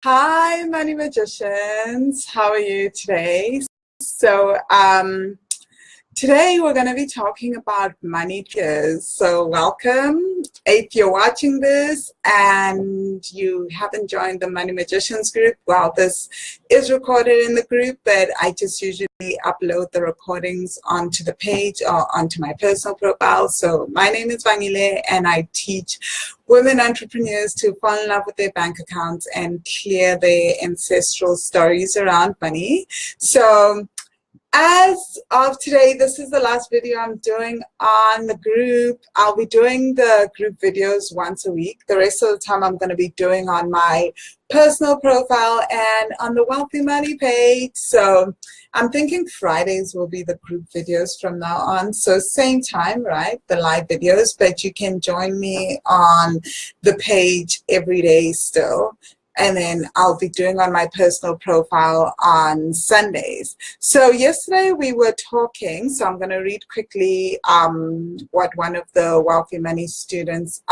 Hi, Money Magicians. How are you today? So, Today we're going to be talking about money tiers. So, welcome. If you're watching this and you haven't joined the Money Magicians group, well, this is recorded in the group, but I just usually upload the recordings onto the page or onto my personal profile. So, my name is Vangile, and I teach women entrepreneurs to fall in love with their bank accounts and clear their ancestral stories around money. So, as of today, this is the last video I'm doing on the group. I'll be doing the group videos once a week. The rest of the time I'm going to be doing on my personal profile and on the Wealthy Money page. So I'm thinking Fridays will be the group videos from now on. So same time, right? The live videos, but you can join me on the page every day still. And then I'll be doing on my personal profile on Sundays. So yesterday we were talking, so I'm going to read quickly what one of the Wealthy Money students,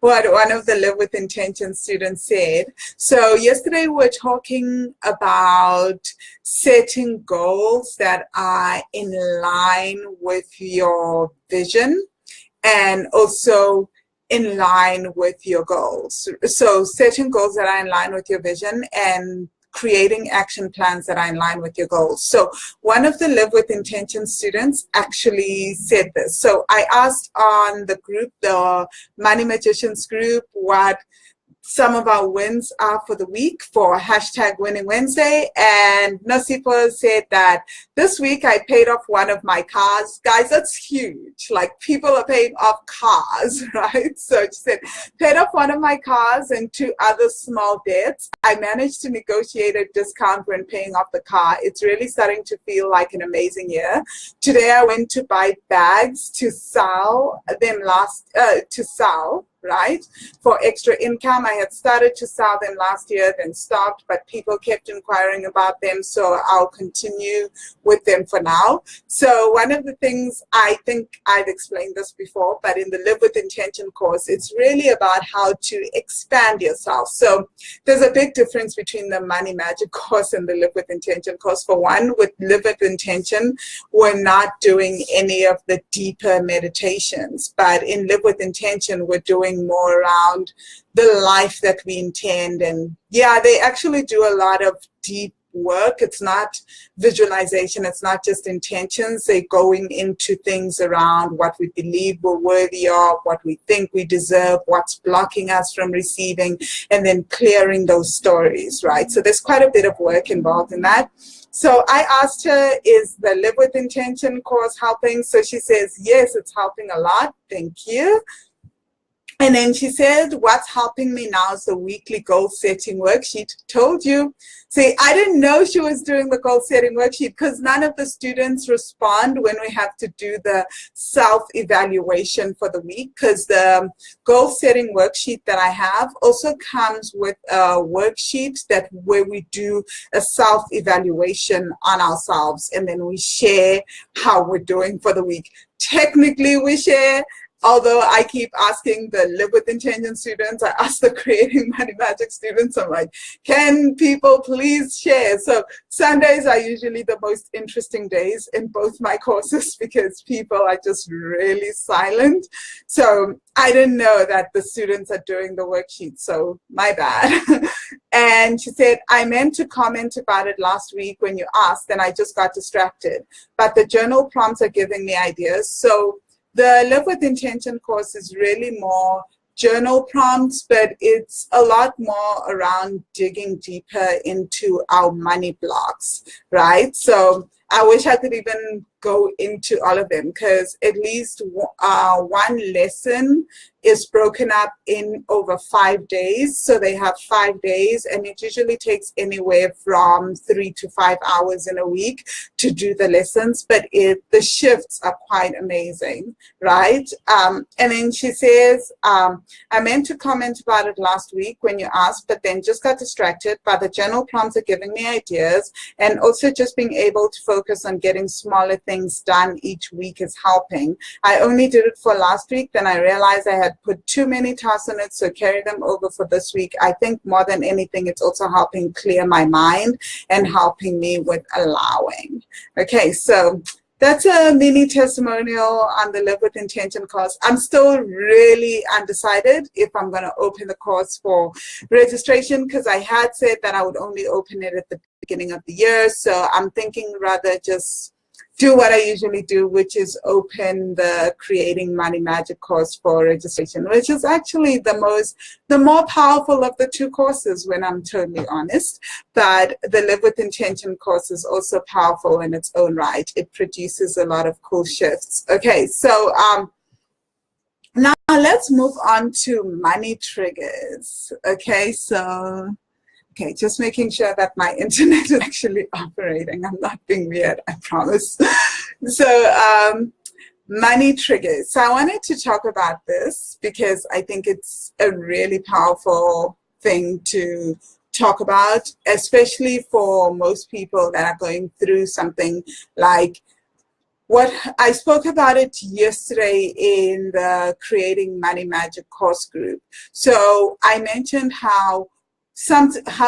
what one of the Live with Intention students said. So yesterday we were talking about setting goals that are in line with your vision and also in line with your goals. So setting goals that are in line with your vision and creating action plans that are in line with your goals. So one of the Live with Intention students actually said this. So I asked on the group, the Money Magicians group, what some of our wins are for the week for hashtag Winning Wednesday. And Nasipa said that this week I paid off one of my cars. Guys, that's huge. Like, people are paying off cars, right? So she said, paid off one of my cars and two other small debts. I managed to negotiate a discount when paying off the car. It's really starting to feel like an amazing year. Today I went to buy bags to sell them right, for extra income. I had started to sell them last year, then stopped, but people kept inquiring about them, so I'll continue with them for now. So one of the things, I think I've explained this before, but in the Live with Intention course, it's really about how to expand yourself. So there's a big difference between the Money Magic course and the Live with Intention course. For one, with Live with Intention, we're not doing any of the deeper meditations, but in Live with Intention, we're doing more around the life that we intend. And yeah, they actually do a lot of deep work. It's not visualization, it's not just intentions. They're going into things around what we believe we're worthy of, what we think we deserve, what's blocking us from receiving, and then clearing those stories, right? So there's quite a bit of work involved in that. So I asked her, is the Live with Intention course helping? So she says, yes, it's helping a lot. Thank you. And then she said, what's helping me now is the weekly goal setting worksheet. Told you. See, I didn't know she was doing the goal setting worksheet because none of the students respond when we have to do the self-evaluation for the week, because the goal setting worksheet that I have also comes with a worksheet that where we do a self-evaluation on ourselves, and then we share how we're doing for the week. Technically, we share. Although I keep asking the Live with Intention students, I ask the Creating Money Magic students, I'm like, can people please share? So Sundays are usually the most interesting days in both my courses because people are just really silent. So I didn't know that the students are doing the worksheet, so my bad. And she said, I meant to comment about it last week when you asked, and I just got distracted. But the journal prompts are giving me ideas. So the Live with Intention course is really more journal prompts, but it's a lot more around digging deeper into our money blocks, right? So I wish I could even go into all of them, because at least one lesson is broken up in over 5 days. So they have 5 days, and it usually takes anywhere from 3 to 5 hours in a week to do the lessons, but the shifts are quite amazing, right? And then she says, I meant to comment about it last week when you asked, but then just got distracted. But the journal prompts are giving me ideas, and also just being able to focus on getting smaller things done each week is helping. I only did it for last week, then I realized I had put too many tasks on it, so carry them over for this week. I think more than anything, it's also helping clear my mind and helping me with allowing. Okay, so that's a mini testimonial on the Live with Intention course. I'm still really undecided if I'm going to open the course for registration, because I had said that I would only open it at the beginning of the year. So I'm thinking rather just do what I usually do, which is open the Creating Money Magic course for registration, which is actually the more powerful of the two courses, when I'm totally honest. But the Live with Intention course is also powerful in its own right. It produces a lot of cool shifts. Okay, so now let's move on to money triggers. Okay, so okay, just making sure that my internet is actually operating. I'm not being weird, I promise. So money triggers. So I wanted to talk about this because I think it's a really powerful thing to talk about, especially for most people that are going through something like what I spoke about it yesterday in the Creating Money Magic course group. So I mentioned how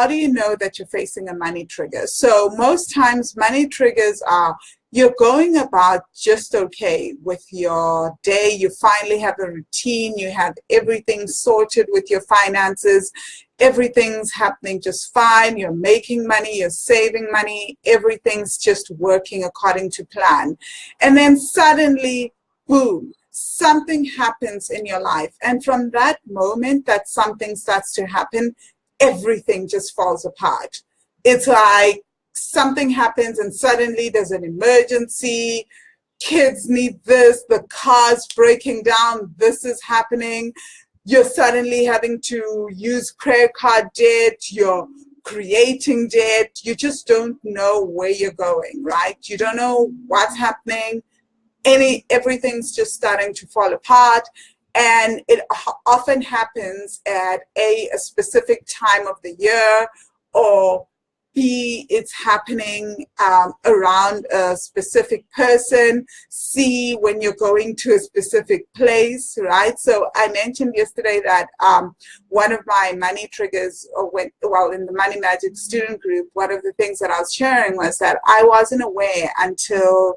do you know that you're facing a money trigger? So most times money triggers are you're going about just okay with your day. You finally have a routine. You have everything sorted with your finances. Everything's happening just fine. You're making money. You're saving money. Everything's just working according to plan. And then suddenly, boom, something happens in your life. And from that moment that something starts to happen, everything just falls apart. It's like something happens and suddenly there's an emergency, kids need this, the car's breaking down, this is happening, you're suddenly having to use credit card debt, you're creating debt, you just don't know where you're going, right? You don't know what's happening, everything's just starting to fall apart. And it often happens at a specific time of the year, or B, it's happening around a specific person, C, when you're going to a specific place, right? So I mentioned yesterday that one of my money triggers, in the Money Magic student group, one of the things that I was sharing was that I wasn't aware until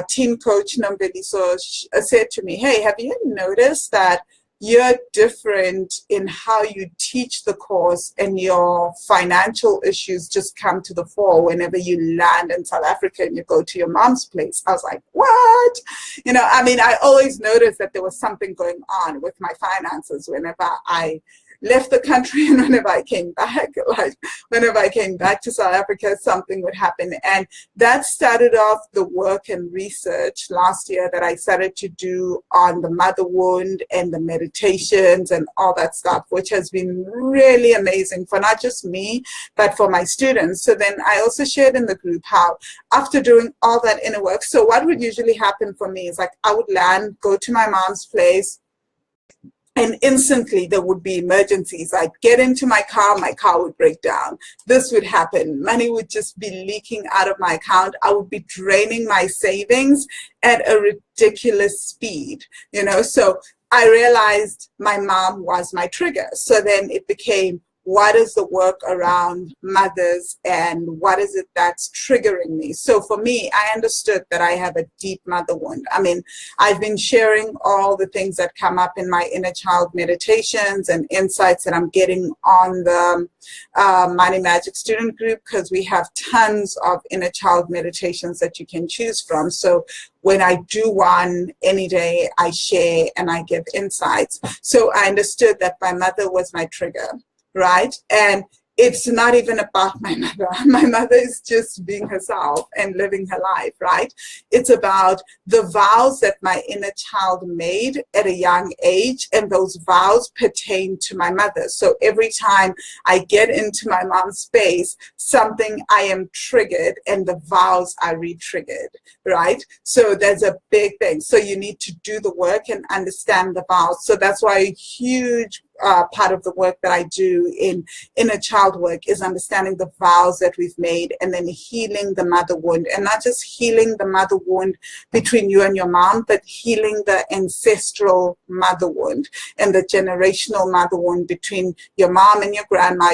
team coach Nombeliso said to me, hey, have you noticed that you're different in how you teach the course and your financial issues just come to the fore whenever you land in South Africa and you go to your mom's place? I was like, what? You know, I mean, I always noticed that there was something going on with my finances whenever I left the country and whenever I came back, like whenever I came back to South Africa, something would happen. And that started off the work and research last year that I started to do on the mother wound and the meditations and all that stuff, which has been really amazing for not just me, but for my students. So then I also shared in the group how after doing all that inner work, so what would usually happen for me is like I would land, go to my mom's place, and instantly there would be emergencies. I'd get into my car would break down. This would happen. Money would just be leaking out of my account. I would be draining my savings at a ridiculous speed, you know? So I realized my mom was my trigger. So then it became, what is the work around mothers and what is it that's triggering me? So for me, I understood that I have a deep mother wound. I mean, I've been sharing all the things that come up in my inner child meditations and insights that I'm getting on the Money Magic student group, because we have tons of inner child meditations that you can choose from. So when I do one any day, I share and I give insights. So I understood that my mother was my trigger. Right? And it's not even about my mother. My mother is just being herself and living her life, right? It's about the vows that my inner child made at a young age, and those vows pertain to my mother. So every time I get into my mom's space, something I am triggered and the vows are re-triggered, right? So there's a big thing. So you need to do the work and understand the vows. So that's why a huge part of the work that I do in inner child work is understanding the vows that we've made and then healing the mother wound, and not just healing the mother wound between you and your mom, but healing the ancestral mother wound and the generational mother wound between your mom and your grandma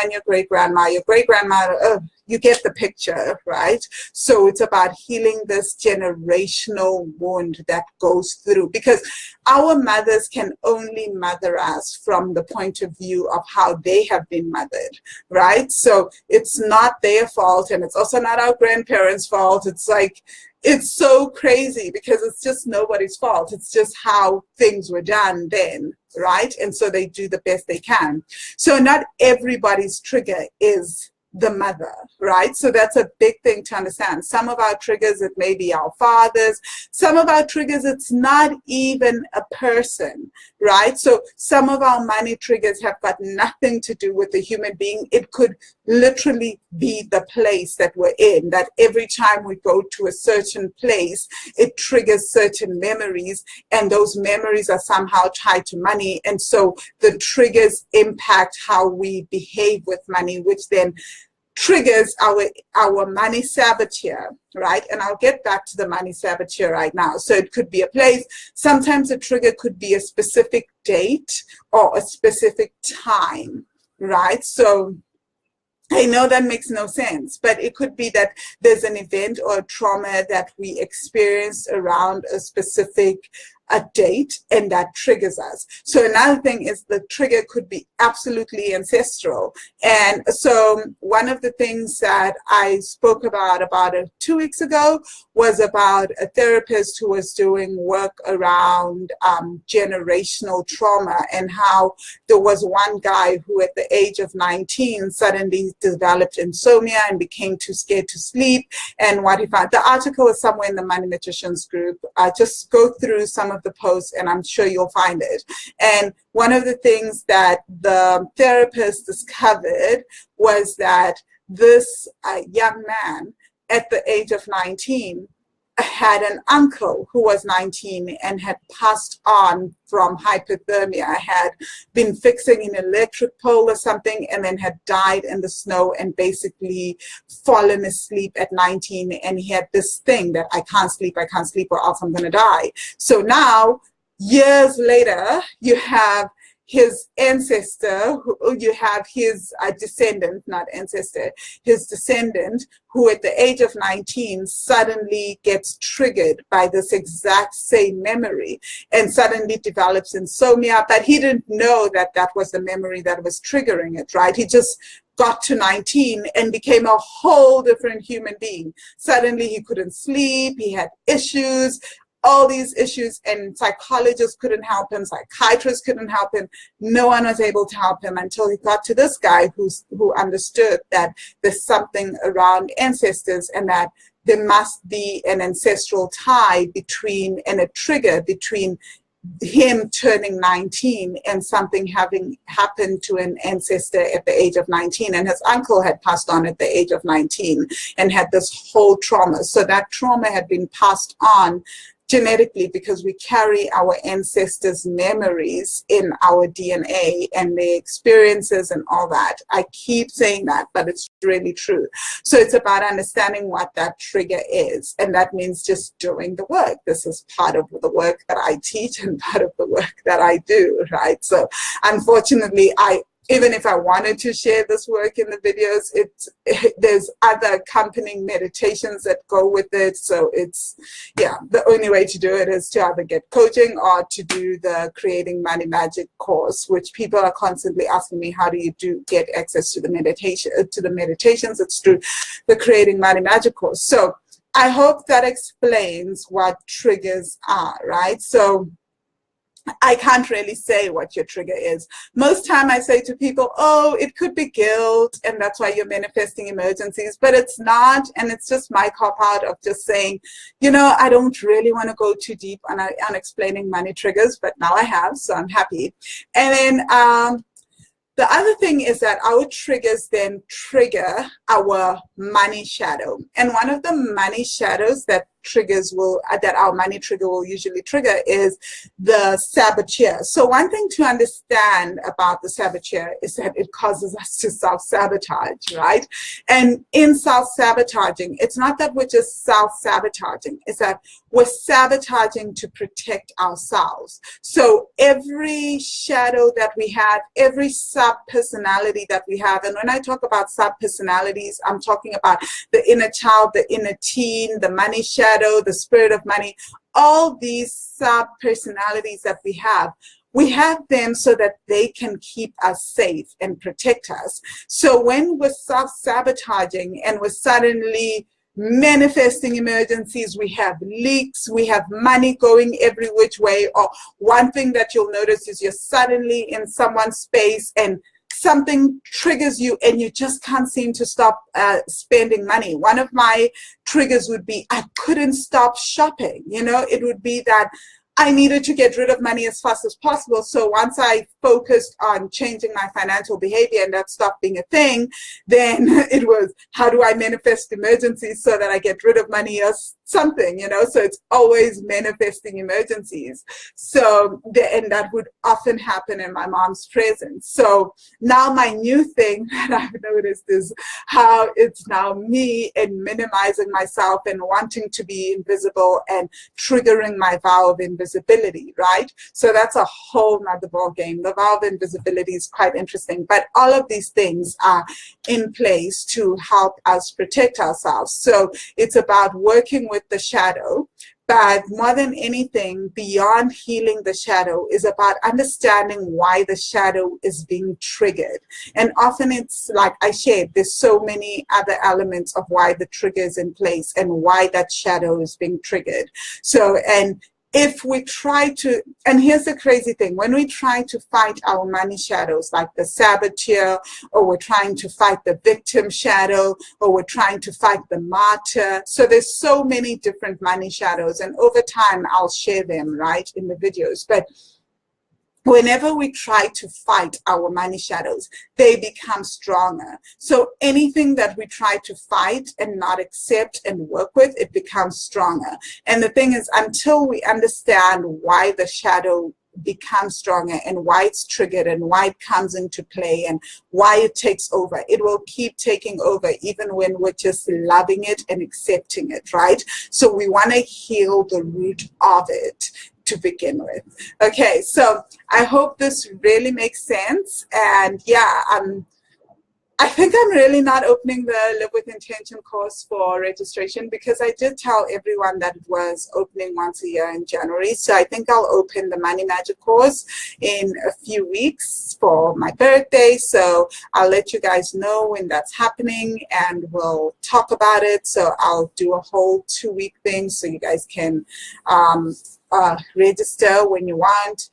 and your great-grandma, your great-grandmother. You get the picture, right? So it's about healing this generational wound that goes through, because our mothers can only mother us from the point of view of how they have been mothered, right? So it's not their fault, and it's also not our grandparents' fault. It's like, it's so crazy because it's just nobody's fault. It's just how things were done then, right? And so they do the best they can. So not everybody's trigger is the mother, right? So that's a big thing to understand. Some of our triggers, it may be our fathers. Some of our triggers, it's not even a person, right? So some of our money triggers have got nothing to do with the human being. It could literally be the place that we're in, that every time we go to a certain place, it triggers certain memories, and those memories are somehow tied to money. And so the triggers impact how we behave with money, which then triggers our money saboteur, right? And I'll get back to the money saboteur right now. So it could be a place. Sometimes a trigger could be a specific date or a specific time, right? So I know that makes no sense, but it could be that there's an event or a trauma that we experienced around a specific date, and that triggers us. So another thing is the trigger could be absolutely ancestral. And so one of the things that I spoke about 2 weeks ago was about a therapist who was doing work around generational trauma, and how there was one guy who at the age of 19 suddenly developed insomnia and became too scared to sleep. And what he found, the article is somewhere in the Money Magicians group. Just go through some of the posts and I'm sure you'll find it. And one of the things that the therapist discovered was that this young man at the age of 19 had an uncle who was 19 and had passed on from hypothermia, had been fixing an electric pole or something, and then had died in the snow and basically fallen asleep at 19. And he had this thing that I can't sleep or else I'm going to die. So now, years later, you have his ancestor, you have his descendant, not ancestor, his descendant, who at the age of 19 suddenly gets triggered by this exact same memory and suddenly develops insomnia. But he didn't know that that was the memory that was triggering it, right? He just got to 19 and became a whole different human being. Suddenly he couldn't sleep, he had issues, all these issues, and psychologists couldn't help him, psychiatrists couldn't help him. No one was able to help him until he got to this guy who understood that there's something around ancestors and that there must be an ancestral tie between, and a trigger between him turning 19 and something having happened to an ancestor at the age of 19. And his uncle had passed on at the age of 19 and had this whole trauma. So that trauma had been passed on genetically because we carry our ancestors' memories in our DNA and their experiences and all that. I keep saying that, but it's really true. So it's about understanding what that trigger is. And that means just doing the work. This is part of the work that I teach and part of the work that I do, right? So unfortunately, even if I wanted to share this work in the videos, there's other accompanying meditations that go with it. So it's, yeah, the only way to do it is to either get coaching or to do the Creating Money Magic course, which people are constantly asking me, how do you get access to the meditations? It's through the Creating Money Magic course. So I hope that explains what triggers are, right? So I can't really say what your trigger is. Most time I say to people, oh, it could be guilt, and that's why you're manifesting emergencies, but it's not, and it's just my cop-out of just saying, you know, I don't really want to go too deep on explaining money triggers, but now I have, so I'm happy. And then the other thing is that our triggers then trigger our money shadow. And one of the money shadows that that our money trigger will usually trigger is the saboteur. So one thing to understand about the saboteur is that it causes us to self-sabotage, right? And in self-sabotaging, it's not that we're just self-sabotaging, it's that we're sabotaging to protect ourselves. So every shadow that we have, every sub-personality that we have, and when I talk about sub-personalities, I'm talking about the inner child, the inner teen, the money shadow, the spirit of money, all these sub-personalities that we have them so that they can keep us safe and protect us. So when we're self-sabotaging and we're suddenly manifesting emergencies, we have leaks, we have money going every which way, or one thing that you'll notice is you're suddenly in someone's space and something triggers you and you just can't seem to stop spending money. One of my triggers would be I couldn't stop shopping. You know, it would be that I needed to get rid of money as fast as possible. So once I focused on changing my financial behavior and that stopped being a thing, then it was, how do I manifest emergencies so that I get rid of money or something, you know? So it's always manifesting emergencies. So, and that would often happen in my mom's presence. So now my new thing that I've noticed is how it's now me and minimizing myself and wanting to be invisible and triggering my vow of invisibility, right? So that's a whole nother ball game. The vow of invisibility is quite interesting, but all of these things are in place to help us protect ourselves. So it's about working with the shadow, but more than anything, beyond healing the shadow is about understanding why the shadow is being triggered. And often it's like I shared, there's so many other elements of why the trigger is in place and why that shadow is being triggered. So, and if we try to, and here's the crazy thing, when we try to fight our money shadows, like the saboteur, or we're trying to fight the victim shadow, or we're trying to fight the martyr. So there's so many different money shadows, and over time, I'll share them, right, in the videos. But whenever we try to fight our money shadows, they become stronger. So anything that we try to fight and not accept and work with, it becomes stronger. And the thing is, until we understand why the shadow becomes stronger and why it's triggered and why it comes into play and why it takes over, it will keep taking over even when we're just loving it and accepting it, right? So we want to heal the root of it to begin with. Okay, so I hope this really makes sense. And yeah, I think I'm really not opening the Live with Intention course for registration because I did tell everyone that it was opening once a year in January. So I think I'll open the Money Magic course in a few weeks for my birthday. So I'll let you guys know when that's happening and we'll talk about it. So I'll do a whole 2-week thing so you guys can register when you want.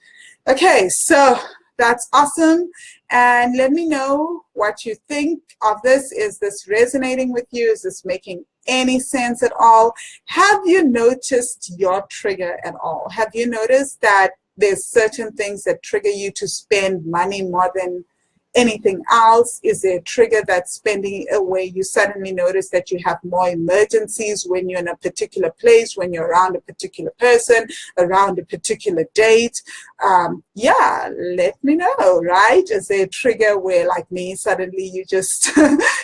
Okay, so that's awesome. And let me know what you think of this. Is this resonating with you? Is this making any sense at all? Have you noticed your trigger at all? Have you noticed that there's certain things that trigger you to spend money more than anything else? Is there a trigger that's spending away? You suddenly notice that you have more emergencies when you're in a particular place, when you're around a particular person, around a particular date. Yeah, let me know, right? Is there a trigger where, like me, suddenly you just,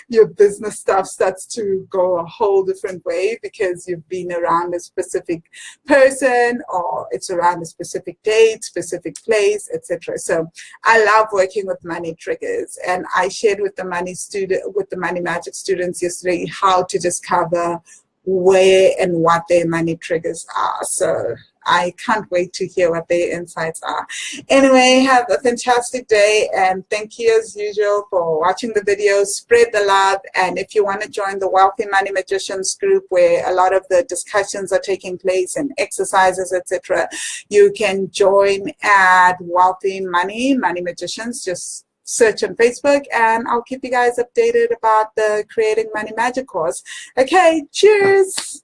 your business stuff starts to go a whole different way because you've been around a specific person, or it's around a specific date, specific place, etc. So I love working with money triggers, and I shared with the Money Magic students yesterday how to discover where and what their money triggers are. So I can't wait to hear what their insights are. Anyway, have a fantastic day, and thank you as usual for watching the video. Spread the love, and if you want to join the Wealthy Money Magicians group where a lot of the discussions are taking place and exercises, etc., you can join at Wealthy Money Magicians. Just search on Facebook, and I'll keep you guys updated about the Creating Money Magic course. Okay, cheers.